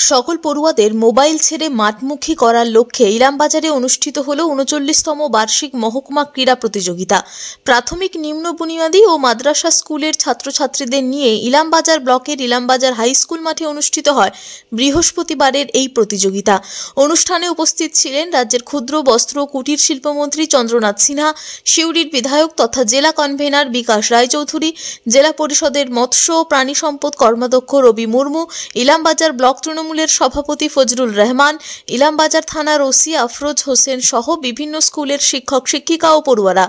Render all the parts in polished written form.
সকল পড়ুয়াদের মোবাইল ছেড়ে মাঠমুখী করার লক্ষ্যে ইলামবাজারে অনুষ্ঠিত হলো ৩৯তম বার্ষিক মহকুমা ক্রীড়া প্রতিযোগিতা। প্রাথমিক, নিম্ন বুনিয়াদী ও মাদ্রাসা স্কুলের ছাত্রছাত্রীদের নিয়ে ইলামবাজার ব্লকের ইলামবাজার হাই স্কুল মাঠে অনুষ্ঠিত হয় বৃহস্পতিবারের এই প্রতিযোগিতা। অনুষ্ঠানে উপস্থিত ছিলেন রাজ্যের ক্ষুদ্র, বস্ত্র ও কুটির শিল্পমন্ত্রী চন্দ্রনাথ সিনহা, সিউড়ির বিধায়ক তথা জেলা কনভেনার বিকাশ রায়চৌধুরী, জেলা পরিষদের মৎস্য ও প্রাণী সম্পদ কর্মাধ্যক্ষ রবি মুর্মু, ইলামবাজার ব্লক তৃণমূলের সভাপতি ফজলুর রহমান, ইলামবাজার থানার ওসি আফরোজ হোসেন সহ বিভিন্ন স্কুলের শিক্ষক, শিক্ষিকা ও পড়ুয়ারা।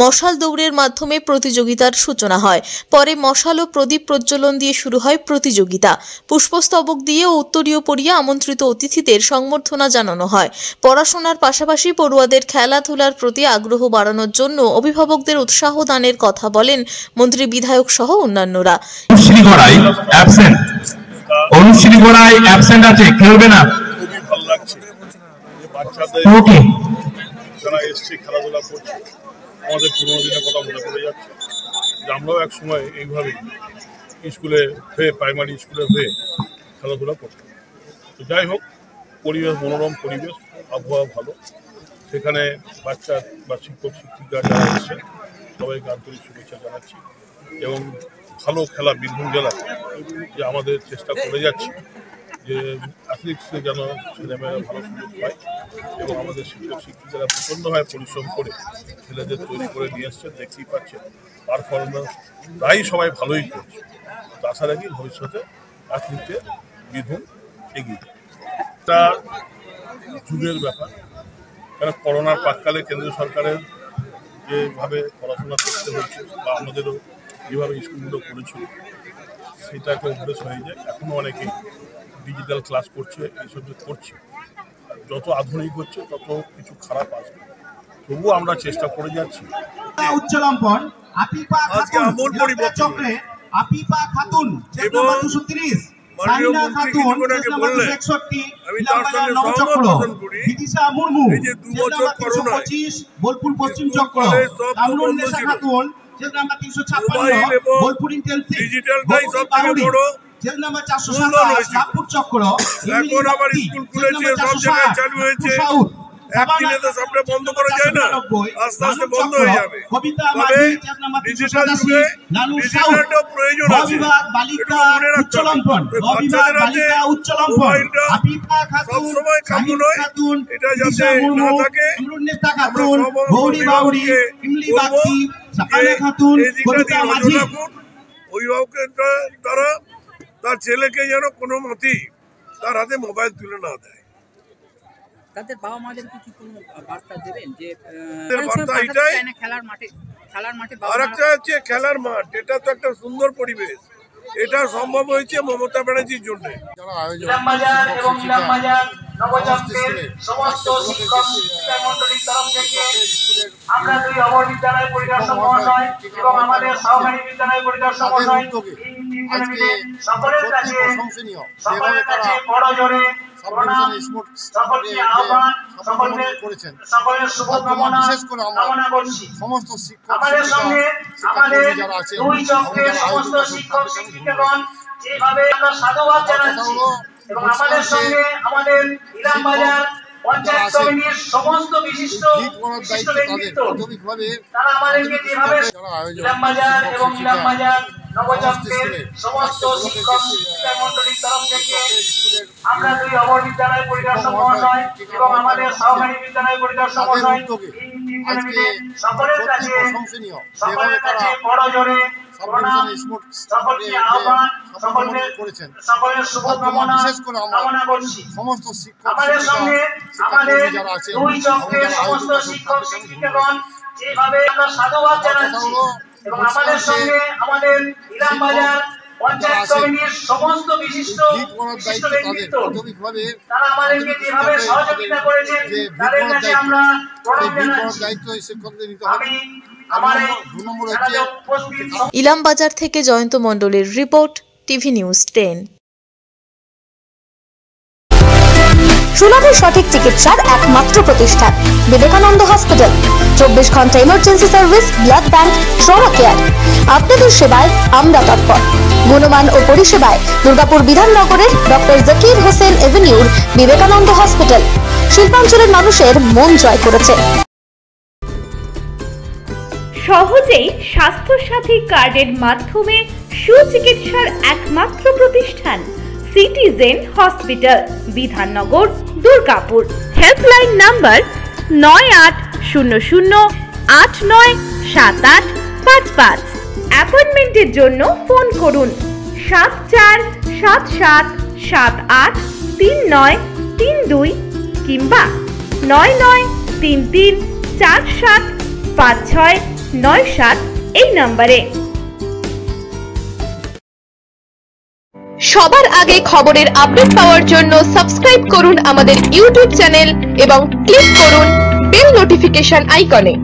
মশাল দৌড়ের মাধ্যমে প্রতিযোগিতার সূচনা হয়। পরে মশাল ও প্রদীপ প্রজ্বলন দিয়ে শুরু হয় প্রতিযোগিতা। পুষ্পস্তবক দিয়ে ও উত্তরীয় পরিয়ে আমন্ত্রিত অতিথিদের সংবর্ধনা জানানো হয়। পড়াশোনার পাশাপাশি পড়ুয়াদের খেলাধুলার প্রতি আগ্রহ বাড়ানোর জন্য অভিভাবকদের উৎসাহ দানের কথা বলেন মন্ত্রী, বিধায়ক সহ অন্যান্যরা। অনুশ্রী গোড়ায় অ্যাবসেন্ট আছে, খেলবে না। খুবই ভালো লাগছে যে বাচ্চাদের যারা এসছে খেলাধুলা করছে, আমাদের পুরোনো দিনের কথা মনে পড়ে যাচ্ছে যে আমরাও এক সময় এইভাবেই স্কুলে হয়ে, প্রাইমারি স্কুলে হয়ে খেলাধুলা করতাম। তো যাই হোক, পরিবেশ মনোরম পরিবেশ, আবহাওয়া ভালো। সেখানে বাচ্চা বা শিক্ষক শিক্ষিকা যারা এসছে সবাইকে আন্তরিক শুভেচ্ছা জানাচ্ছি এবং ভালো খেলা বীরভূম জেলায় যে আমাদের চেষ্টা করে যাচ্ছি যে অ্যাথলেটিক্সে যেন ছেলেমেয়েরা ভালো সুযোগ পায় এবং আমাদের শিক্ষক শিক্ষিকারা প্রচণ্ডভাবে পরিশ্রম করে ছেলেদের তৈরি করে নিয়ে এসছে। দেখতেই পাচ্ছেন পারফরমেন্স প্রায় সবাই ভালোই করছে। তো আশা রাখি ভবিষ্যতে অ্যাথলেটিক্সে বীরভূম এগিয়ে যায়। এটা যুগের ব্যাপার, কারণ করোনার প্রাক্কালে কেন্দ্রীয় সরকারের যেভাবে পড়াশোনা করতে হচ্ছে বা আমাদেরও যেভাবে স্কুলগুলো করেছিল সেটা একটা অভ্যেস হয়ে যায়। এখনও অনেকেই ডিজিটাল ক্লাস করছে, এইসব করছে। যত আধুনিক হচ্ছে তত কিছু খারাপ আসবে, তবুও আমরা চেষ্টা করে যাচ্ছি। বোলপুর পশ্চিম চক্র, নাম্বার 356 বোলপুর ইন্টেলসিভ, ডিজিটালটাই সবথেকে বড় জেল নাম্বার 427 লাভপুর চক্র। এখন আবার স্কুল খুলেছে, সব জায়গায় চালু হয়েছে। একদিনে তো সবটা বন্ধ করা যায় না, আস্তে আস্তে বন্ধ হয়ে যাবে। তবে ডিজিটাল যুগে ডিজিটালটাও প্রয়োজন আছে। বালিকা উচ্চলম্পন, বালিকা উচ্চলম্পন, আপিফা খাতুন, সবসময় কাম্য নয়, এটা যাতে না থাকে। খাতুন, গৌরী বাউরি, ইমলি বাগদি, সাকানা খাতুন, কবিতা মাঝি। অভিভাবকের দ্বারা তার ছেলেকে যেন কোনো মতেই তার হাতে মোবাইল তুলে না দেয়। তাদের বাবা মাদের কি কোনো বার্তা দেবেন যে বার্তা এটাই, খেলার মাঠে আর একটা হচ্ছে খেলার মাঠ, এটা তো একটা সুন্দর পরিবেশ। এটা সম্ভব হয়েছে মমতা ব্যানার্জির জন্য। ইলামবাজার এবং ইলামবাজার নবজাতকের সমস্ত শিক্ষক শিক্ষিকা মণ্ডলীর তরফ থেকে আমরা দুই অবর বিদ্যালয় পরিদর্শক মহাশয় এবং আমাদের সহকারী বিদ্যালয় পরিদর্শক মহাশয় সকলের কাছে বড় জোরে সকলকে আহ্বান, সকলের শুভকামনা কামনা করছি। আমাদের সঙ্গে আমাদের দুই চক্রের সমস্ত শিক্ষক শিক্ষিকাগণ যেভাবে আমরা সাধুবাদ জানাচ্ছি এবং আমাদের সঙ্গে আমাদের ইলামবাজার পঞ্চায়েত কমিটির সমস্ত বিশিষ্ট ব্যক্তিত্ব তারা আমাদেরকে যেভাবে ইলামবাজার এবং ইলামবাজার নবজাতকের সমস্ত শিক্ষক শিক্ষিকা মণ্ডলীর তরফ থেকে আমরা দুই অবর বিদ্যালয় পরিদর্শক মহাশয় এবং আমাদের সহকারী বিদ্যালয় পরিদর্শক মহাশয় সকলের কাছে বড় জোরে সকলকে আহ্বান, সকলের শুভকামনা কামনা করছি। আমাদের সঙ্গে আমাদের দুই চক্রের সমস্ত শিক্ষক শিক্ষিকাগণ যেভাবে আমরা সাধুবাদ জানাচ্ছি এবং আমাদের সঙ্গে আমাদের ইলামবাজার পঞ্চায়েত কমিটির সমস্ত বিশিষ্ট ব্যক্তিত্ব তারা আমাদেরকে যেভাবে সহযোগিতা করেছেন তাদের কাছে আমরা প্রণাম জানাচ্ছি। ইলামবাজার থেকে জয়ন্ত মণ্ডলের রিপোর্ট, টিভি নিউজ 10। সুলভের সঠিক চিকিৎসার একমাত্র প্রতিষ্ঠান বিবেকানন্দ হসপিটাল। 24 ঘন্টা emergency service, blood bank, trauma care. আপনাদের সেবায় আমরা তৎপর। গুণমান ও পরিষেবায় দুর্গাপুর বিধাননগরের ডক্টর জাকির হোসেন এভিনিউর বিবেকানন্দ হসপিটাল শিল্পাঞ্চলের মানুষের মন জয় করেছে। সহজেই স্বাস্থ্যসাথী কার্ডের মাধ্যমে সুচিকিৎসার একমাত্র প্রতিষ্ঠান citizen hospital, Bidhannagar, Durgapur. Helpline number 9800897855। অ্যাপয়েন্টমেন্টের জন্য ফোন করুন 7477783932 কিংবা 9933475697 এই নম্বরে। সবার আগে খবরের আপডেট পাওয়ার জন্য সাবস্ক্রাইব করুন আমাদের ইউটিউব চ্যানেল এবং ক্লিক করুন বেল নোটিফিকেশন আইকনে।